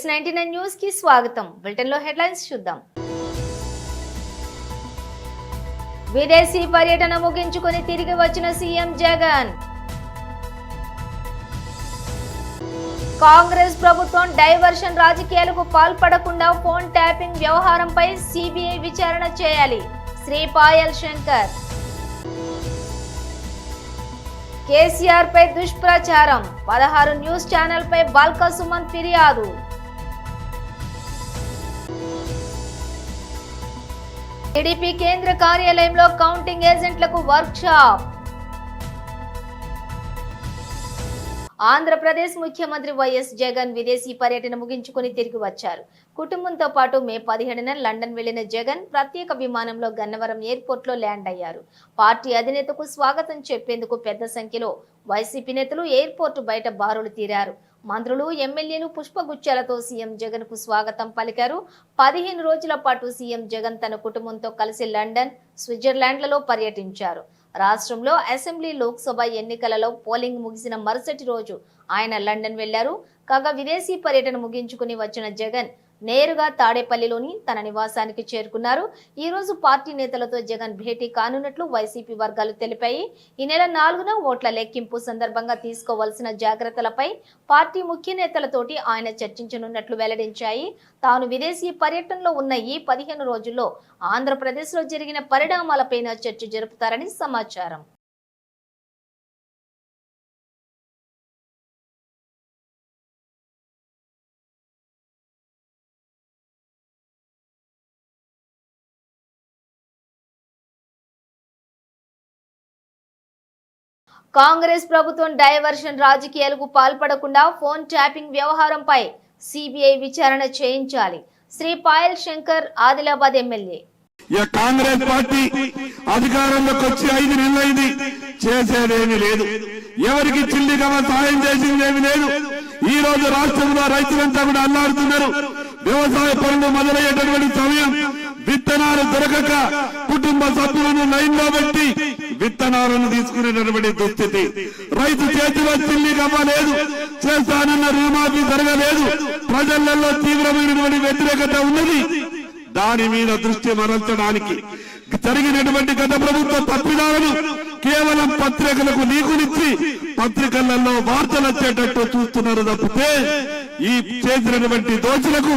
BS99 news కి స్వాగతం. Bulletin లో హెడ్లైన్స్ చూద్దాం. విదేశీ పర్యటన ముగించుకొని తిరిగి వచ్చిన సీఎం జగన్. కాంగ్రెస్ ప్రభుత్వం డైవర్షన్ రాజకీయాలకు పాల్పడకుండా ఫోన్ ట్యాపింగ్ వ్యవహారంపై సిబిఐ విచారణ చేయాలి. శ్రీ పాయల్ శంకర్. కేసీఆర్ పై దుష్ప్రచారం. 16 న్యూస్ ఛానల్ పై బాల్క సుమన్ ఫిర్యాదు. టీడీపీ కేంద్ర కార్యాలయంలో కౌంటింగ్ ఏజెంట్లకు వర్క్ షాప్. ఆంధ్రప్రదేశ్ ముఖ్యమంత్రి వైఎస్ జగన్ విదేశీ పర్యటన ముగించుకుని తిరిగి వచ్చారు. కుటుంబంతో పాటు మే 17న లండన్ వెళ్లిన జగన్ ప్రత్యేక విమానంలో గన్నవరం ఎయిర్పోర్ట్ లో ల్యాండ్ అయ్యారు. పార్టీ అధినేతకు స్వాగతం చెప్పేందుకు పెద్ద సంఖ్యలో వైసీపీ నేతలు ఎయిర్పోర్ట్ బయట బారులు తీరారు. మంత్రులు, ఎమ్మెల్యేలు పుష్పగుచ్చాలతో సీఎం జగన్ కు స్వాగతం పలికారు. 15 రోజుల పాటు సీఎం జగన్ తన కుటుంబంతో కలిసి లండన్, స్విట్జర్లాండ్లలో పర్యటించారు. రాష్ట్రంలో అసెంబ్లీ, లోక్సభ ఎన్నికలలో పోలింగ్ ముగిసిన మరుసటి రోజు ఆయన లండన్ వెళ్లారు. కాగా విదేశీ పర్యటన ముగించుకుని వచ్చిన జగన్ నేరుగా తాడేపల్లిలోని తన నివాసానికి చేరుకున్నారు. ఈ రోజు పార్టీ నేతలతో జగన్ భేటీ కానున్నట్లు వైసీపీ వర్గాలు తెలిపాయి. ఈ నెల 4న ఓట్ల లెక్కింపు సందర్భంగా తీసుకోవాల్సిన జాగ్రత్తలపై పార్టీ ముఖ్య నేతలతోటి ఆయన చర్చించనున్నట్లు వెల్లడించాయి. తాను విదేశీ పర్యటనలో ఉన్న ఈ 15 రోజుల్లో ఆంధ్రప్రదేశ్ లో జరిగిన పరిణామాలపైన చర్చ జరుపుతారని సమాచారం. కాంగ్రెస్ ప్రభుత్వం డైవర్షన్ రాజకీయాలకు పాల్పడకుండా ఫోన్ ట్యాపింగ్ వ్యవహారంపై సిబిఐ విచారణ చేయించాలి. శ్రీ పాయల్ శంకర్, ఆదిలాబాద్ ఎమ్మెల్యే. కాంగ్రెస్ పార్టీ అధికారంలోకి వచ్చి 5 నెలలైంది, చేసేదేమీ లేదు. ఎవరికి చిల్లిగా సాయం చేసిందేమీ లేదు. ఈ రోజు రాష్ట్రంలో రైతులంతా కూడా అల్లాడుతున్నారు. వ్యవసాయ పనులు మొదలయ్యేటటువంటి సమయం, విత్తనాలు దొరకక కుటుంబ సభ్యులను లైన్ లో పెట్టి విత్తనాలను తీసుకునేటటువంటి దుస్థితి. రైతు చేతిలో చిల్లి కవ్వలేదు, చేస్తానన్న రుణమాఫీ జరగలేదు. ప్రజలలో తీవ్రమైనటువంటి వ్యతిరేకత ఉన్నది. దాని మీద దృష్టి మరల్చడానికి జరిగినటువంటి గత ప్రభుత్వ తప్పిదాలను కేవలం పత్రికలకు నీకునిచ్చి పత్రికలలో వార్తలు వచ్చేటట్టు చూస్తున్నారు తప్పితే ఈ చేసినటువంటి దోషులకు,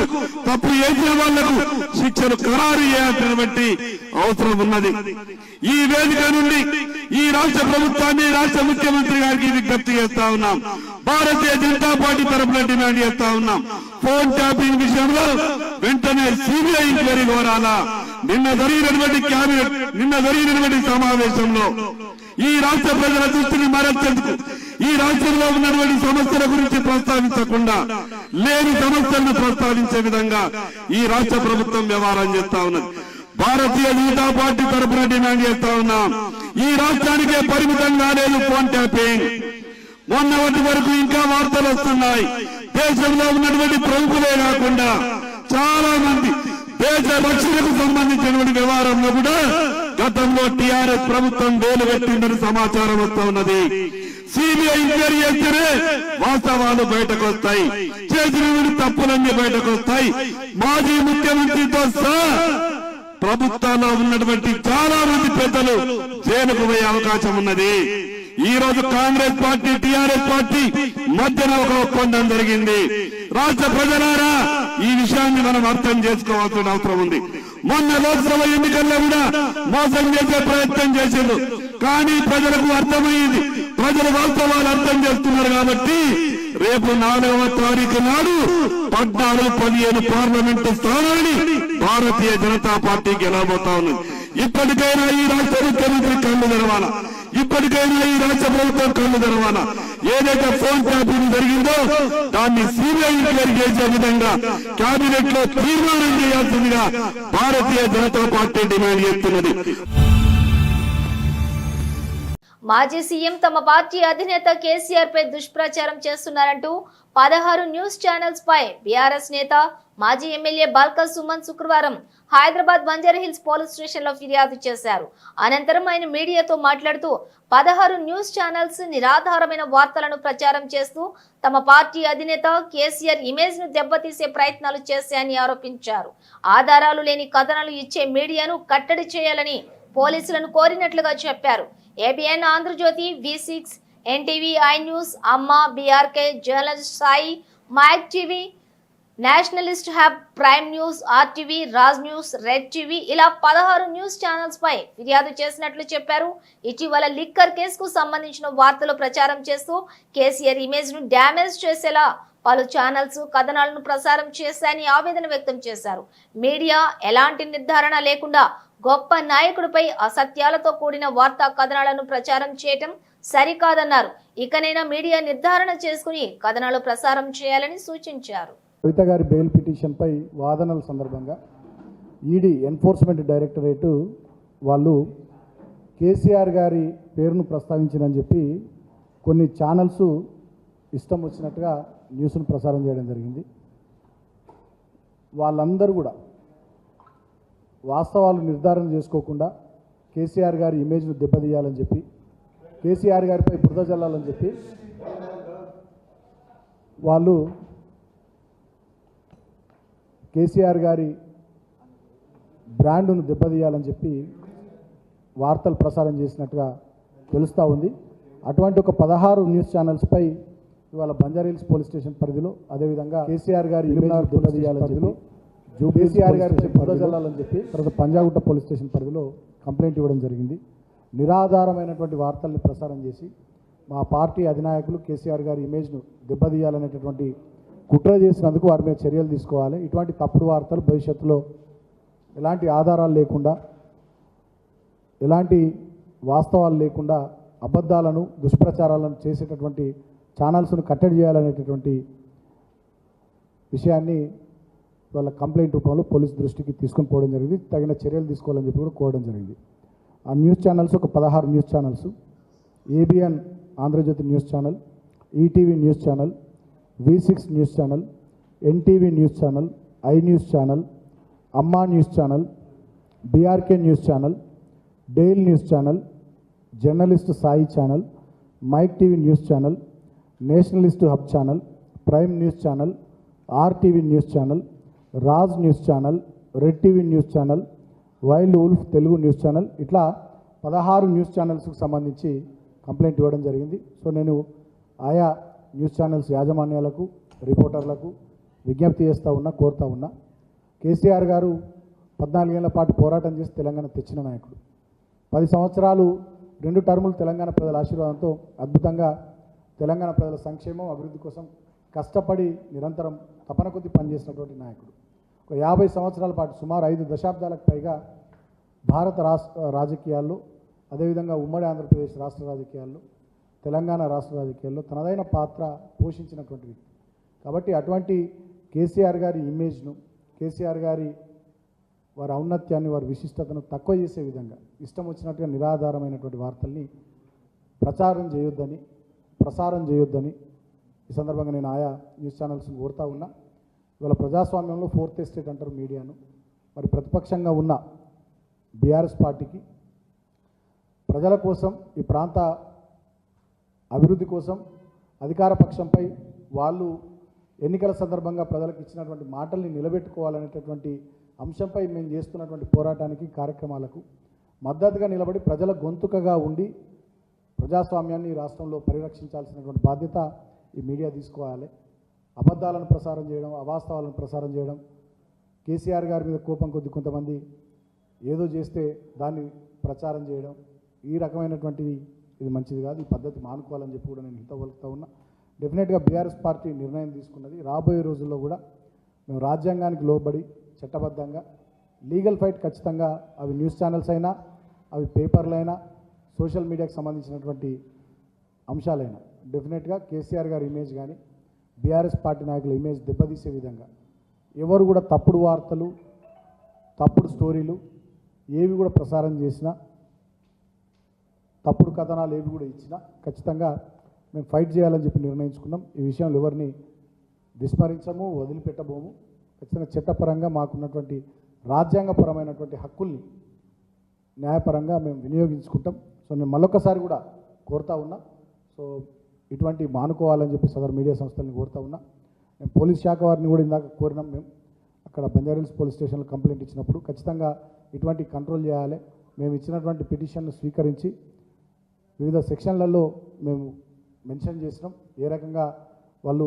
తప్పు చేసిన వాళ్లకు శిక్షను ఖరారు చేయాల్సినటువంటి అవసరం ఉన్నది. ఈ వేదిక నుండి ఈ రాష్ట్ర ప్రభుత్వాన్ని, రాష్ట్ర ముఖ్యమంత్రి గారికి విజ్ఞప్తి చేస్తా ఉన్నాం. భారతీయ జనతా పార్టీ తరఫున డిమాండ్ చేస్తా ఉన్నాం. ఫోన్ ట్యాపింగ్ విషయంలో వెంటనే సిబిఐ ఎంక్వైరీ కోరాలా. నిన్న జరిగినటువంటి సమావేశంలో ఈ రాష్ట్ర ప్రజల దృష్టిని మరల్చేందుకు, ఈ రాష్ట్రంలో ఉన్నటువంటి సమస్యల గురించి ప్రస్తావించకుండా లేని సమస్యలను ప్రస్తావించే విధంగా ఈ రాష్ట్ర ప్రభుత్వం వ్యవహారం చేస్తా ఉన్నది. భారతీయ జనతా పార్టీ తరఫున డిమాండ్ చేస్తా ఉన్నాం. ఈ రాష్ట్రానికే పరిమితం కాలేదు ఫోన్ ట్యాపింగ్. మొన్నటి వరకు ఇంకా వార్తలు వస్తున్నాయి. దేశంలో ఉన్నటువంటి ప్రముఖులే కాకుండా చాలా మంది దేశ రక్షణకు సంబంధించినటువంటి వ్యవహారంలో కూడా గతంలో టీఆర్ఎస్ ప్రభుత్వం వేలు పెట్టిందని సమాచారం వస్తా ఉన్నది. సిబిఐ ఎంక్వైరీ చేస్తేనే వాస్తవాలు బయటకు వస్తాయి, చేసినటువంటి తప్పులన్నీ బయటకు వస్తాయి. మాజీ ముఖ్యమంత్రితో సహా ప్రభుత్వంలో ఉన్నటువంటి చాలా మంది పెద్దలు జైలుకు పోయే అవకాశం ఉన్నది. ఈ రోజు కాంగ్రెస్ పార్టీ, టీఆర్ఎస్ పార్టీ మధ్యన ఒక ఒప్పందం జరిగింది. రాష్ట్ర ప్రజలారా, ఈ విషయాన్ని మనం అర్థం చేసుకోవాల్సిన అవసరం ఉంది. మొన్న లోక్సభ ఎన్నికల్లో కూడా మోసం చేసే ప్రయత్నం చేసిండు. కానీ ప్రజలకు అర్థమైంది, ప్రజలు వాస్తవాలు అర్థం చేస్తున్నారు. కాబట్టి రేపు 4వ తారీఖు నాడు 14-15 పార్లమెంటు స్థానాన్ని భారతీయ జనతా పార్టీ గెలవబోతా ఉంది. ఇప్పటికైనా ఈ రాష్ట్ర ముఖ్యమంత్రి కళ్ళు తెరవాలా, ఇప్పటికైనా ఈ రాష్ట్ర ప్రభుత్వం కళ్ళు తెరవాలా. ఏదైతే ఫోన్ ట్యాపింగ్ జరిగిందో దాన్ని సిబిఐ ఎంక్వైరీ చేసే విధంగా కేబినెట్ లో తీర్మానం చేయాల్సిందిగా భారతీయ జనతా పార్టీ డిమాండ్ చేస్తున్నది. మాజీ సీఎం తమ పార్టీ అధినేత కేసీఆర్ పై దుష్ప్రచారం చేస్తున్నారంటూ 16 న్యూస్ ఛానల్స్ పై బీఆర్ఎస్ నేత, మాజీ ఎమ్మెల్యే బాల్క సుమన్ శుక్రవారం హైదరాబాద్ బంజారాహిల్స్ పోలీస్ స్టేషన్ లో ఫిర్యాదు చేశారు. అనంతరం ఆయన మీడియాతో మాట్లాడుతూ 16 న్యూస్ ఛానల్స్ నిరాధారమైన వార్తలను ప్రచారం చేస్తూ తమ పార్టీ అధినేత కేసీఆర్ ఇమేజ్ ను దెబ్బతీసే ప్రయత్నాలు చేశాయని ఆరోపించారు. ఆధారాలు లేని కథనాలు ఇచ్చే మీడియాను కట్టడి చేయాలని పోలీసులను కోరినట్లుగా చెప్పారు. ABN, Andhrajyothy, V6, NTV, I news, Amma, BRK, journalist Sai, mic TV, nationalist hub, prime news, RTV, Raj news, red TV ఇలా 16 న్యూస్ ఛానల్స్ పై ఫిర్యాదు చేసినట్లు చెప్పారు. ఇటీవల లిక్కర్ కేసుకు సంబంధించిన వార్తలు ప్రచారం చేస్తూ కేసీఆర్ ఇమేజ్ ను డ్యామేజ్ చేసేలా పలు ఛానల్స్ కథనాలను ప్రసారం చేశాయని ఆవేదన వ్యక్తం చేశారు. మీడియా ఎలాంటి నిర్ధారణ లేకుండా గొప్ప నాయకుడిపై అసత్యాలతో కూడిన వార్తా కథనాలను ప్రచారం చేయటం సరికాదన్నారు. ఇకనైనా మీడియా నిర్ధారణ చేసుకుని కథనాలు ప్రసారం చేయాలని సూచించారు. కవిత గారి బెయిల్ పిటిషన్పై వాదనల సందర్భంగా ఈడీ ఎన్ఫోర్స్మెంట్ డైరెక్టరేటు వాళ్ళు కేసీఆర్ గారి పేరును ప్రస్తావించిందని చెప్పి కొన్ని ఛానల్స్ ఇష్టం వచ్చినట్టుగా న్యూస్ను ప్రసారం చేయడం జరిగింది. వాళ్ళందరూ కూడా వాస్తవాలు నిర్ధారణ చేసుకోకుండా కేసీఆర్ గారి ఇమేజ్ను దెబ్బతీయాలని చెప్పి, కేసీఆర్ గారిపై బురద జల్లాలని చెప్పి వాళ్ళు కేసీఆర్ గారి బ్రాండ్ను దెబ్బతీయాలని చెప్పి వార్తలు ప్రసారం చేసినట్టుగా తెలుస్తూ ఉంది. అటువంటి ఒక 16 న్యూస్ ఛానల్స్పై ఇవాళ బంజారాహిల్స్ పోలీస్ స్టేషన్ పరిధిలో, అదేవిధంగా కేసీఆర్ గారి ఇమేజ్ దెబ్బతీయాలని చెప్పి, కేసీఆర్ గారి బురద జల్లాలని చెప్పి తర్వాత పంజాగుట్ట పోలీస్ స్టేషన్ పరిధిలో కంప్లైంట్ ఇవ్వడం జరిగింది. నిరాధారమైనటువంటి వార్తల్ని ప్రసారం చేసి మా పార్టీ అధినాయకులు కేసీఆర్ గారి ఇమేజ్ను దెబ్బతీయాలనేటటువంటి కుట్ర చేసినందుకు వారి మీద చర్యలు తీసుకోవాలి. ఇటువంటి తప్పుడు వార్తలు భవిష్యత్తులో ఎలాంటి ఆధారాలు లేకుండా, ఎలాంటి వాస్తవాలు లేకుండా అబద్ధాలను, దుష్ప్రచారాలను చేసేటటువంటి ఛానల్స్ను కట్టడి చేయాలనేటటువంటి విషయాన్ని వాళ్ళ కంప్లైంట్ రూపంలో పోలీస్ దృష్టికి తీసుకొని పోవడం జరిగింది. తగిన చర్యలు తీసుకోవాలని చెప్పి కూడా కోరడం జరిగింది. ఆ న్యూస్ ఛానల్స్ ఒక 16 news channels: ABN Andhrajyothy news channel, ETV news channel, V6 news channel, NTV news channel, I news channel, Amma news channel, BRK news channel, dial news channel, journalist Sai channel, mic TV news channel, nationalist hub channel, prime news channel, RTV news channel, Raj news channel, red TV news channel, wild wolf Telugu news channel, ఇట్లా 16 news ఛానల్స్కి సంబంధించి complaint ఇవ్వడం జరిగింది. So నేను ఆయా news channels యాజమాన్యాలకు, రిపోర్టర్లకు విజ్ఞప్తి కోరుతా ఉన్నా. కేసీఆర్ గారు 14 ఏళ్ల పాటు పోరాటం చేసి తెలంగాణ తెచ్చిన నాయకుడు. 10 సంవత్సరాలు 2 టర్ములు తెలంగాణ ప్రజల ఆశీర్వాదంతో అద్భుతంగా తెలంగాణ ప్రజల సంక్షేమం, అభివృద్ధి కోసం కష్టపడి నిరంతరం తపన కొద్దీ పనిచేసినటువంటి నాయకుడు. ఒక 50 సంవత్సరాల పాటు, సుమారు 5 దశాబ్దాలకు పైగా భారత రాజకీయాల్లో, అదేవిధంగా ఉమ్మడి ఆంధ్రప్రదేశ్ రాష్ట్ర రాజకీయాల్లో, తెలంగాణ రాష్ట్ర రాజకీయాల్లో తనదైన పాత్ర పోషించినటువంటి వ్యక్తి. కాబట్టి అటువంటి కేసీఆర్ గారి ఇమేజ్ను, కేసీఆర్ గారి వారి ఔన్నత్యాన్ని, వారి విశిష్టతను తక్కువ చేసే విధంగా ఇష్టం వచ్చినట్టుగా నిరాధారమైనటువంటి వార్తల్ని ప్రసారం చేయొద్దని ఈ సందర్భంగా నేను ఆయా న్యూస్ ఛానల్స్ని కోరుతా ఉన్నా. ఇవాళ ప్రజాస్వామ్యంలో 4th ఎస్టేట్ అంటారు మీడియాను. మరి ప్రతిపక్షంగా ఉన్న బీఆర్ఎస్ పార్టీకి ప్రజల కోసం, ఈ ప్రాంత అభివృద్ధి కోసం, అధికార పక్షంపై వాళ్ళు ఎన్నికల సందర్భంగా ప్రజలకు ఇచ్చినటువంటి మాటల్ని నిలబెట్టుకోవాలనేటటువంటి అంశంపై మేము చేస్తున్నటువంటి పోరాటానికి, కార్యక్రమాలకు మద్దతుగా నిలబడి ప్రజల గొంతుకగా ఉండి ప్రజాస్వామ్యాన్ని ఈ రాష్ట్రంలో పరిరక్షించాల్సినటువంటి బాధ్యత ఈ మీడియా తీసుకోవాలి. అబద్ధాలను ప్రసారం చేయడం, అవాస్తవాలను ప్రసారం చేయడం, కేసీఆర్ గారి మీద కోపం కొద్ది కొంతమంది ఏదో చేస్తే దాన్ని ప్రచారం చేయడం, ఈ రకమైనటువంటిది ఇది మంచిది కాదు. ఈ పద్ధతి మానుకోవాలని చెప్పి కూడా నేను హితవలుపుతా ఉన్నా. డెఫినెట్గా బీఆర్ఎస్ పార్టీ నిర్ణయం తీసుకున్నది. రాబోయే రోజుల్లో కూడా మేము రాజ్యాంగానికి లోబడి చట్టబద్ధంగా లీగల్ ఫైట్ ఖచ్చితంగా, అవి న్యూస్ ఛానల్స్ అయినా, అవి పేపర్లైనా, సోషల్ మీడియాకి సంబంధించినటువంటి అంశాలైనా డెఫినెట్గా కేసీఆర్ గారి ఇమేజ్ కానీ, బీఆర్ఎస్ పార్టీ నాయకుల ఇమేజ్ దెబ్బతీసే విధంగా ఎవరు కూడా తప్పుడు వార్తలు, తప్పుడు స్టోరీలు ఏవి కూడా ప్రసారం చేసినా, తప్పుడు కథనాలు ఏవి కూడా ఇచ్చినా ఖచ్చితంగా మేము ఫైట్ చేయాలని చెప్పి నిర్ణయించుకున్నాం. ఈ విషయంలో ఎవరిని విస్మరించము, వదిలిపెట్టబోము. ఖచ్చితంగా చట్టపరంగా మాకున్నటువంటి రాజ్యాంగపరమైనటువంటి హక్కుల్ని న్యాయపరంగా మేము వినియోగించుకుంటాం. సో నేను మళ్ళొకసారి కూడా కోరుతా ఉన్నా, సో ఇటువంటి మానుకోవాలని చెప్పి సదరు మీడియా సంస్థల్ని కోరుతా ఉన్నా. మేము పోలీస్ శాఖ వారిని కూడా ఇందాక కోరినాం. మేము అక్కడ బంజారాహిల్స్ పోలీస్ స్టేషన్లో కంప్లైంట్ ఇచ్చినప్పుడు ఖచ్చితంగా ఇటువంటి కంట్రోల్ చేయాలి. మేము ఇచ్చినటువంటి పిటిషన్ను స్వీకరించి వివిధ సెక్షన్లలో మేము మెన్షన్ చేసినాం. ఏ రకంగా వాళ్ళు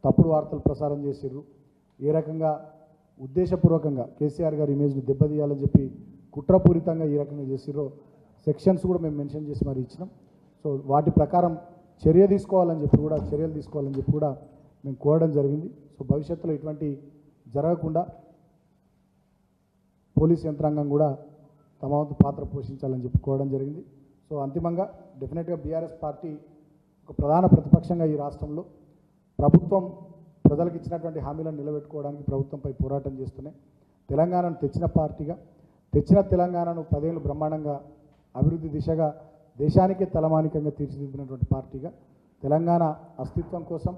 తప్పుడు వార్తలు ప్రసారం చేసిర్రు, ఏ రకంగా ఉద్దేశపూర్వకంగా కేసీఆర్ గారి ఇమేజ్ని దెబ్బతీయాలని చెప్పి కుట్రపూరితంగా ఈ రకంగా చేసిర్రో సెక్షన్స్ కూడా మేము మెన్షన్ చేసి మరి ఇచ్చినాం. సో వాటి ప్రకారం చర్యలు తీసుకోవాలని చెప్పి కూడా మేము కోరడం జరిగింది. సో భవిష్యత్తులో ఇటువంటి జరగకుండా పోలీస్ యంత్రాంగం కూడా తమ వంతు పాత్ర పోషించాలని చెప్పి కోరడం జరిగింది. సో అంతిమంగా డెఫినెట్గా బీఆర్ఎస్ పార్టీ ఒక ప్రధాన ప్రతిపక్షంగా ఈ రాష్ట్రంలో ప్రభుత్వం ప్రజలకు ఇచ్చినటువంటి హామీలను నిలబెట్టుకోవడానికి ప్రభుత్వంపై పోరాటం చేస్తున్నాయి. తెలంగాణను తెచ్చిన పార్టీగా, తెచ్చిన తెలంగాణను 10 ఏళ్ళు బ్రహ్మాండంగా అభివృద్ధి దిశగా దేశానికే తలమానికంగా తీర్చిదిద్దినటువంటి పార్టీగా తెలంగాణ అస్తిత్వం కోసం,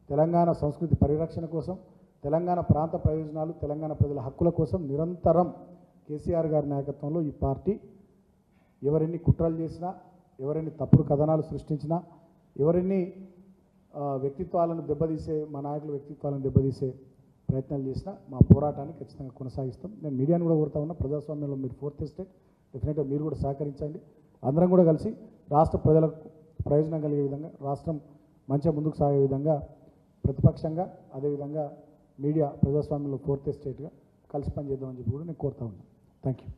తెలంగాణ సంస్కృతి పరిరక్షణ కోసం, తెలంగాణ ప్రాంత ప్రయోజనాలు, తెలంగాణ ప్రజల హక్కుల కోసం నిరంతరం కేసీఆర్ గారి నాయకత్వంలో ఈ పార్టీ ఎవరెన్ని కుట్రలు చేసినా, ఎవరెన్ని తప్పుడు కథనాలు సృష్టించినా, ఎవరెన్ని వ్యక్తిత్వాలను దెబ్బతీసే మా నాయకుల వ్యక్తిత్వాలను దెబ్బతీసే ప్రయత్నాలు చేసినా మా పోరాటాన్ని ఖచ్చితంగా కొనసాగిస్తాం. నేను మీడియాను కూడా కోరుతా ఉన్నా, ప్రజాస్వామ్యంలో మీరు 4th ఎస్టేట్, డెఫినెట్గా మీరు కూడా సహకరించండి. అందరం కూడా కలిసి రాష్ట్ర ప్రజలకు ప్రయోజనం కలిగే విధంగా, రాష్ట్రం మంచిగా ముందుకు సాగే విధంగా ప్రతిపక్షంగా, అదేవిధంగా మీడియా ప్రజాస్వామ్యంలో 4th ఎస్టేట్గా కలిసి పనిచేద్దామని చెప్పి కూడా నేను కోరుతా ఉన్నాను. Thank you.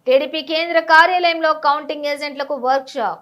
టీడీపీ కేంద్ర కార్యాలయంలో కౌంటింగ్ ఏజెంట్లకు వర్క్ షాప్.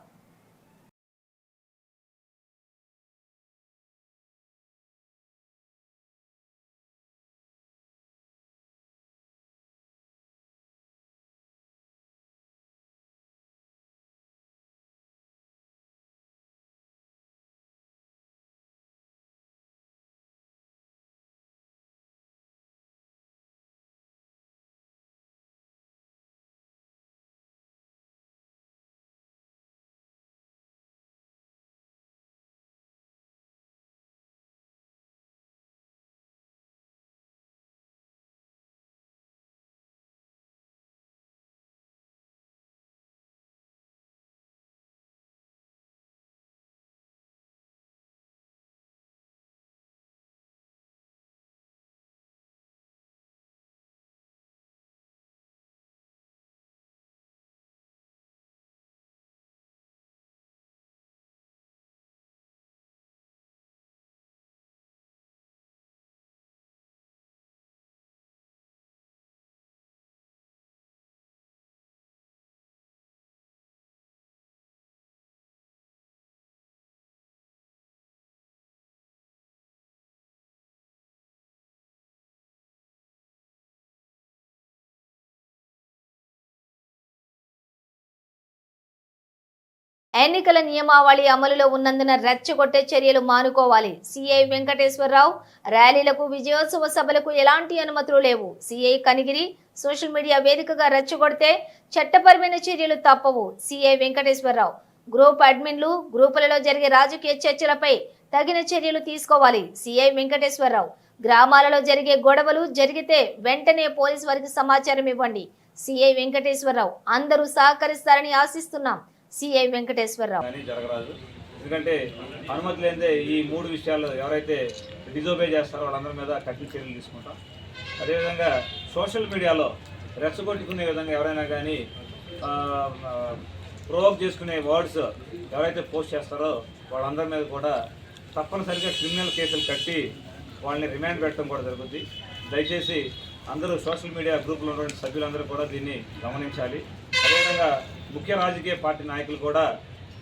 ఎన్నికల నియమావళి అమలులో ఉన్నందున రెచ్చగొట్టే చర్యలు మానుకోవాలి. సిఐ వెంకటేశ్వరరావు. ర్యాలీలకు, విజయోత్సవ సభలకు ఎలాంటి అనుమతులు లేవు. సిఐ కనిగిరి. సోషల్ మీడియా వేదికగా రెచ్చగొడితే చట్టపరమైన చర్యలు తప్పవు. సిఐ వెంకటేశ్వరరావు. గ్రూప్ అడ్మిన్లు, గ్రూపులలో జరిగే రాజకీయ చర్చలపై తగిన చర్యలు తీసుకోవాలి. సిఐ వెంకటేశ్వరరావు. గ్రామాలలో జరిగే గొడవలు జరిగితే వెంటనే పోలీసు వారికి సమాచారం ఇవ్వండి. సిఐ వెంకటేశ్వరరావు. అందరూ సహకరిస్తారని ఆశిస్తున్నాం. సిఐ వెంకటేశ్వరరావు. జరగరాదు, ఎందుకంటే అనుమతి లేదే ఈ 3 విషయాలు ఎవరైతే డిజోబే చేస్తారో వాళ్ళందరి మీద కఠిన చర్యలు తీసుకుంటాం. అదేవిధంగా సోషల్ మీడియాలో రెచ్చగొట్టుకునే విధంగా ఎవరైనా కానీ ప్రొవోక్ చేసుకునే వర్డ్స్ ఎవరైతే పోస్ట్ చేస్తారో వాళ్ళందరి మీద కూడా తప్పనిసరిగా క్రిమినల్ కేసులు కట్టి వాళ్ళని రిమాండ్ పెట్టడం కూడా జరుగుతుంది. దయచేసి అందరూ సోషల్ మీడియా గ్రూపులో ఉన్నటువంటి సభ్యులందరూ కూడా దీన్ని గమనించాలి. అదేవిధంగా ముఖ్య రాజకీయ పార్టీ నాయకులు కూడా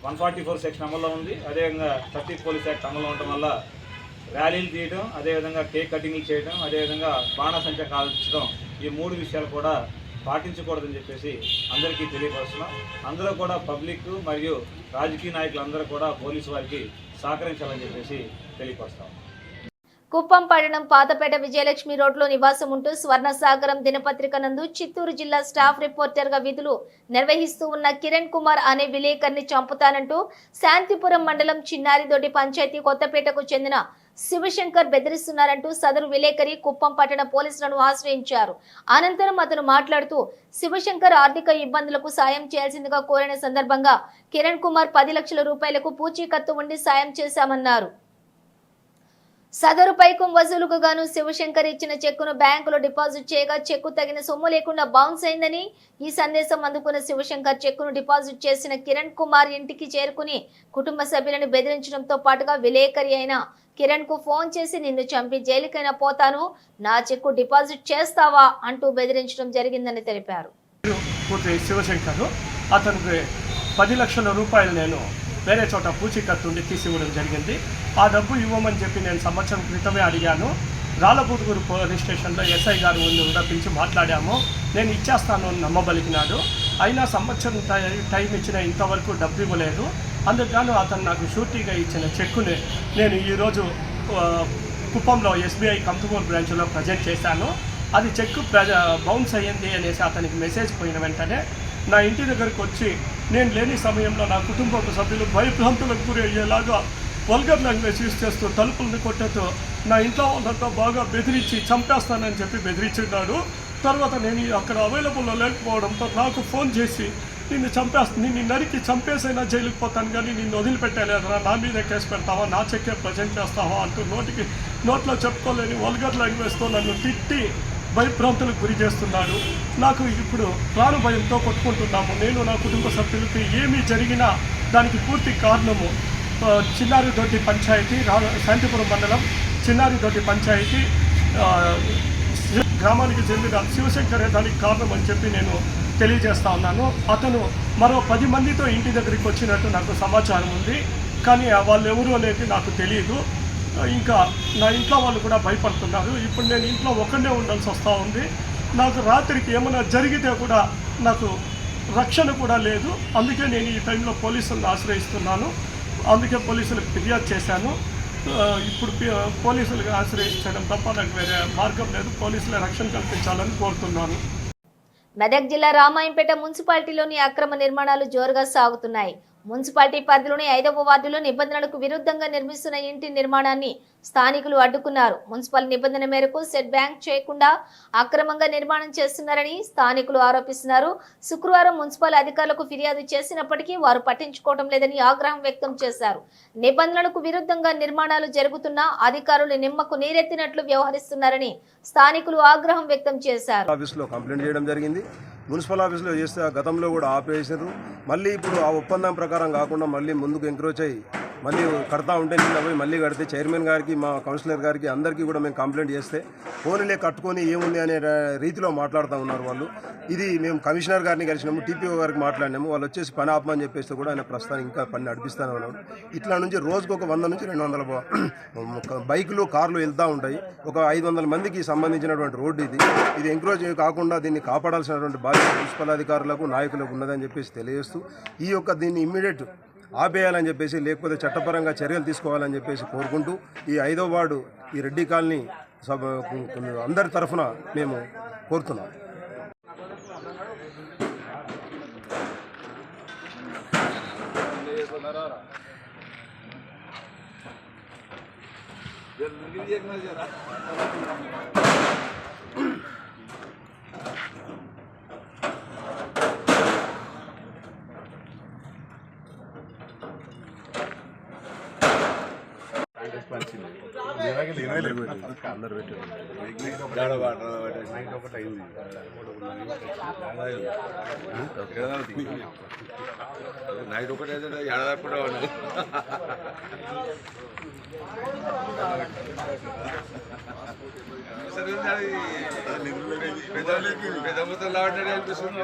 144 సెక్షన్ అమల్లో ఉంది. అదేవిధంగా 30 పోలీస్ యాక్ట్ అమల్లో ఉండటం వల్ల ర్యాలీలు తీయడం, అదేవిధంగా కేక్ కటింగ్లు చేయడం, అదేవిధంగా బాణసంచ కాల్చడం, ఈ 3 విషయాలు కూడా పాటించకూడదని చెప్పేసి అందరికీ తెలియపరుస్తున్నాం. అందరూ కూడా పబ్లిక్ మరియు రాజకీయ నాయకులు అందరూ కూడా పోలీసు వారికి సహకరించాలని చెప్పేసి తెలియపరుస్తాం. కుప్పం పట్టణం పాతపేట విజయలక్ష్మి రోడ్లో నివాసం ఉంటూ స్వర్ణసాగరం దినపత్రిక నందు చిత్తూరు జిల్లా స్టాఫ్ రిపోర్టర్ గా విధులు నిర్వహిస్తూ ఉన్న కిరణ్ కుమార్ అనే విలేకరిని చంపుతానంటూ శాంతిపురం మండలం చిన్నారిదొడ్డి పంచాయతీ కొత్తపేటకు చెందిన శివశంకర్ బెదిరిస్తున్నారంటూ సదరు విలేకరి కుప్పం పట్టణ పోలీసులను ఆశ్రయించారు. అనంతరం అతను మాట్లాడుతూ శివశంకర్ ఆర్థిక ఇబ్బందులకు సాయం చేయాల్సిందిగా కోరిన సందర్భంగా కిరణ్ కుమార్ 10 లక్షల రూపాయలకు పూచీకత్తు ఉండి సాయం చేశామన్నారు. సదరు పైకం వసూలుకు గాను శివశంకర్ ఇచ్చిన చెక్కును బ్యాంకులో డిపాజిట్ చేయగా చెక్కు తగిన సొమ్ము లేకుండా బౌన్స్ అయిందని ఈ సందేశం అందుకున్న శివశంకర్ చెక్కును డిపాజిట్ చేసిన కిరణ్ కుమార్ ఇంటికి చేరుకుని కుటుంబ సభ్యులను బెదిరించడంతో పాటుగా విలేకరి అయిన కిరణ్ కు ఫోన్ చేసి నిన్ను చంపి జైలుకైనా పోతాను, నా చెక్కు డిపాజిట్ చేస్తావా అంటూ బెదిరించడం జరిగిందని తెలిపారు. శివశంకర్ అతనికి 10 లక్షల రూపాయలు నేను వేరే చోట పూచీకత్తుండి తీసివ్వడం జరిగింది. ఆ డబ్బు ఇవ్వమని చెప్పి నేను సంవత్సరం క్రితమే అడిగాను. రాళ్ళపూతుకూరు పోలీస్ స్టేషన్లో ఎస్ఐ గారు ముందు కూడా పిలిచి మాట్లాడాము. నేను ఇచ్చేస్తాను అని నమ్మబలికినాడు. అయినా సంవత్సరం టైం ఇచ్చిన ఇంతవరకు డబ్బు ఇవ్వలేదు. అందుకు అతను నాకు షూరిటీగా ఇచ్చిన చెక్కుని నేను ఈరోజు కుప్పంలో SBI కంతుమూరు బ్రాంచ్లో ప్రజెంట్ చేశాను. అది చెక్కు బౌన్స్ అయ్యింది అనేసి అతనికి మెసేజ్ పోయిన వెంటనే నా ఇంటి దగ్గరకు వచ్చి నేను లేని సమయంలో నా కుటుంబ సభ్యులు భయభ్రాంతులకు గురి అయ్యేలాగా వల్గర్ లాంగ్వేజ్ యూజ్ చేస్తూ తలుపులను కొట్టేస్తూ నా ఇంట్లో వాళ్ళంతా బాగా బెదిరించి చంపేస్తానని చెప్పి బెదిరించున్నాడు. తర్వాత నేను అక్కడ అవైలబుల్లో లేకపోవడంతో నాకు ఫోన్ చేసి నిన్ను నరికి చంపేసైనా జైలుకి పోతాను కానీ నిన్ను వదిలిపెట్టలేదురా, నా మీద కేసు పెడతావా, నా చెక్కే ప్రజెంట్ చేస్తావా అంటూ నోట్లో చెప్పుకోలేని వల్గర్ లాంగ్వేజ్తో నన్ను తిట్టి భయభ్రాంతులకు గురి చేస్తున్నాడు. నాకు ఇప్పుడు ప్రాణ భయంతో కొట్టుకుంటున్నాము. నేను నా కుటుంబ సభ్యులకి ఏమీ జరిగినా దానికి పూర్తి కారణము చిన్నారిదొడ్డి పంచాయతీ, శాంతిపురం మండలం చిన్నారిదొడ్డి పంచాయతీ గ్రామానికి చెందిన శివశంకరే దానికి కారణం అని చెప్పి నేను తెలియజేస్తా ఉన్నాను. అతను మరో 10 మందితో ఇంటి దగ్గరికి వచ్చినట్టు నాకు సమాచారం ఉంది. కానీ వాళ్ళు ఎవరు అనేది నాకు తెలియదు. ఇంకా నా ఇంట్లో వాళ్ళు కూడా భయపడుతున్నారు. ఇప్పుడు నేను ఇంట్లో ఒక్కడే ఉండాల్సి వస్తూ ఉంది. నాకు రాత్రికి ఏమైనా జరిగితే కూడా నాకు రక్షణ కూడా లేదు. అందుకే నేను ఈ టైంలో పోలీసులను ఆశ్రయిస్తున్నాను. అందుకే పోలీసులకు ఫిర్యాదు చేశాను. ఇప్పుడు పోలీసులకు ఆశ్రయించడం తప్ప నాకు వేరే మార్గం లేదు. పోలీసుల రక్షణ కల్పించాలని కోరుతున్నాను. మెదక్ జిల్లా రామాయంపేట మున్సిపాలిటీలోని అక్రమ నిర్మాణాలు జోరుగా సాగుతున్నాయి. మున్సిపాలిటీ పరిధిలోని 5వ వార్డులో నిబంధనలకు విరుద్ధంగా నిర్మిస్తున్న ఇంటి నిర్మాణాన్ని స్థానికులు అడ్డుకున్నారు. మున్సిపల్ నిబంధన మేరకు సెట్ బ్యాంక్ చేయకుండా అక్రమంగా నిర్మాణం చేస్తున్నారని స్థానికులు ఆరోపిస్తున్నారు. శుక్రవారం మున్సిపల్ అధికారులకు ఫిర్యాదు చేసినప్పటికీ వారు పట్టించుకోవడం లేదని ఆగ్రహం వ్యక్తం చేశారు. నిబంధనలకు విరుద్ధంగా నిర్మాణాలు జరుగుతున్నా అధికారులు నిమ్మకు నీరెత్తినట్లు వ్యవహరిస్తున్నారని స్థానికులు ఆగ్రహం వ్యక్తం చేశారు. మున్సిపల్ ఆఫీస్లో చేస్తే గతంలో కూడా ఆపేసారు. మళ్ళీ ఇప్పుడు ఆ ఒప్పందం ప్రకారం కాకుండా మళ్ళీ ముందుకు ఎంక్రోచ్ అయ్యి మళ్ళీ కడతా ఉంటే నిన్న పోయి మళ్ళీ కడితే చైర్మన్ గారికి, మా కౌన్సిలర్ గారికి అందరికీ కూడా మేము కంప్లైంట్ చేస్తే ఫోన్లే కట్టుకొని ఏముంది అనే రీతిలో మాట్లాడుతూ ఉన్నారు వాళ్ళు. ఇది మేము కమిషనర్ గారిని కలిసినాము, TPO గారికి మాట్లాడినాము. వాళ్ళు వచ్చేసి పని ఆపమని చెప్పేస్తే కూడా ఆయన ప్రస్తుతానికి ఇంకా పని నడిపిస్తూనే ఉన్నాడు. ఇట్లా నుంచి రోజుకు ఒక 100 నుంచి 200 బైకులు, కార్లు వెళ్తూ ఉంటాయి. ఒక 500 మందికి సంబంధించినటువంటి రోడ్డు ఇది ఎంక్రోచ్ కాకుండా దీన్ని కాపాడాల్సినటువంటి బాధ్యత మున్సిపల్ అధికారులకు, నాయకులకు ఉన్నదని చెప్పేసి తెలియజేస్తూ దీన్ని ఇమ్మీడియట్ ఆపేయాలని చెప్పేసి, లేకపోతే చట్టపరంగా చర్యలు తీసుకోవాలని చెప్పేసి కోరుకుంటూ ఈ 5వ వార్డు ఈ రెడ్డి కాలనీ అందరి తరఫున మేము కోరుతున్నాం. నైట్ ఒకటే ఎడదప్పుడు పెద్ద మొత్తం లావట్లేదు అనిపిస్తుంది.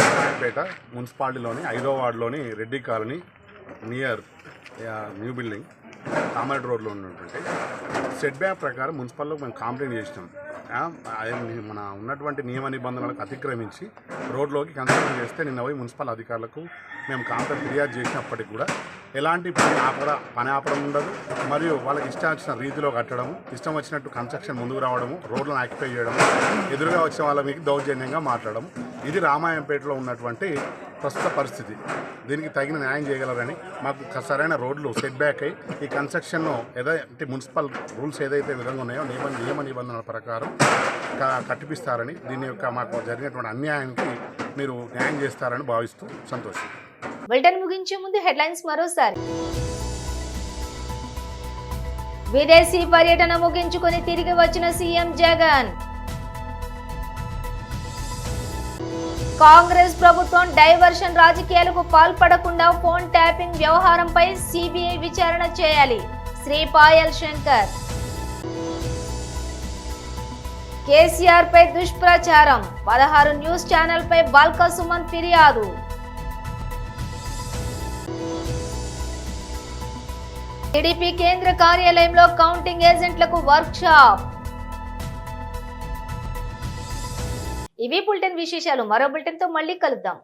రామాయంపేట మున్సిపాలిటీలోని 5వ వార్డులోని Reddy colony near new building Kamareddy రోడ్లో ఉన్నటువంటి సెట్ బ్యాక్ ప్రకారం మున్సిపల్లో మేము కంప్లైంట్ చేసినాం. మన ఉన్నటువంటి నియమ నిబంధనలకు అతిక్రమించి రోడ్లోకి కన్స్ట్రక్షన్ చేస్తే నిన్న పోయి మున్సిపల్ అధికారులకు మేము కంప్లైంట్ ఫిర్యాదు చేసినప్పటికీ కూడా ఎలాంటి పని ఆపడం ఉండదు. మరియు వాళ్ళకి ఇష్టం వచ్చిన రీతిలో కట్టడం, ఇష్టం వచ్చినట్టు కన్స్ట్రక్షన్ ముందుకు రావడము, రోడ్లను ఆక్యుపై చేయడం, ఎదురుగా వచ్చిన వాళ్ళ మీకు దౌర్జన్యంగా మాట్లాడడం, ఇది రామాయంపేటలో ఉన్నటువంటి ప్రస్తుత పరిస్థితి. దీనికి తగిన న్యాయం చేయగలరని, మాకు సరైన రోడ్లు సెట్ బ్యాక్ అయ్యి ఈ కన్స్ట్రక్షన్ను ఏదైతే మున్సిపల్ రూల్స్ ఏదైతే విధంగా ఉన్నాయో నియమ నిబంధనల ప్రకారం కట్టిపిస్తారని, దీని యొక్క మాకు జరిగినటువంటి అన్యాయానికి మీరు న్యాయం చేస్తారని భావిస్తూ సంతోషం. బులెటిన్ ముగించే ముందు హెడ్లైన్స్ మరోసారి. విదేశీ పర్యటన ముగించుకొని తిరిగి వచ్చిన సీఎం జగన్. కాంగ్రెస్ ప్రభుత్వం డైవర్షన్ రాజకీయాలకు పాల్పడకుండా ఫోన్ ట్యాపింగ్ వ్యవహారంపై సిబిఐ విచారణ చేయాలి. శ్రీ పాయల్ శంకర్. కేసీఆర్ పై దుష్ప్రచారం, 16 న్యూస్ ఛానల్ పై బాల్క సుమన్ ఫిర్యాదు. టీడీపీ కేంద్ర కార్యాలయంలో కౌంటింగ్ ఏజెంట్లకు వర్క్ షాప్. ఇవి బులెటిన్ విశేషాలు. మరో బులెటిన్ తో మళ్ళీ కలుద్దాం.